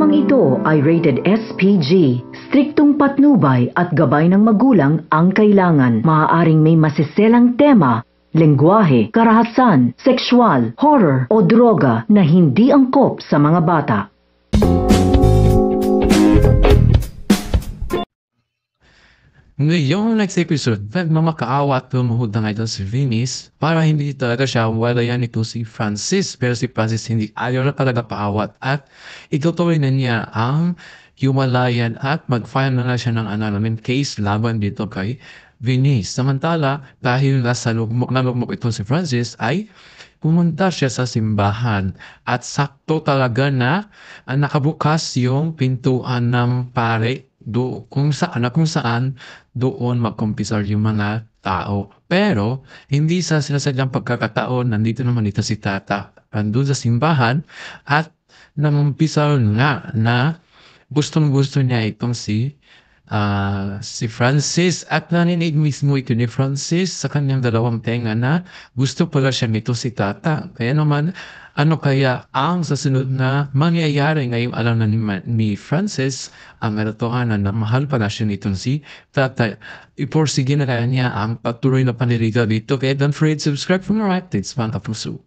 Programang ito ay rated SPG. Striktong patnubay at gabay ng magulang ang kailangan. Maaaring may masiselang tema, lengguwahe, karahasan, sexual, horror o droga na hindi angkop sa mga bata. Ngayong next episode, nagmamakaawa at lumuhod na ngayon si Venus para hindi talaga siya walayan ito si Francis. Pero si Francis hindi ayaw na talaga paawat at itutuloy na niya ang hiwalayan at mag-file na nga siya ng annulment case laban dito kay Venus. Samantala, dahil nasa lugmok ito si Francis ay pumunta siya sa simbahan at sakto talaga na nakabukas yung pintuan ng pare kung saan doon magkumpisar yung mga tao. Pero hindi sa sinasadyang pagkakataon, nandito naman ito si Tata andun sa simbahan at namumpisar nga na gustong-gusto niya itong si Francis at naninig mismo ito ni Francis sa kanyang dalawang tenga na gusto pala siya nito si Tata. Kaya naman, ano kaya ang sasunod na mangyayari ngayong alam na ni Francis ang katotohanan na mahal pala siya nitong si Tata. Iporsige na kaya niya ang patuloy na panirita dito. Kaya don't forget to subscribe for more updates mga kapuso.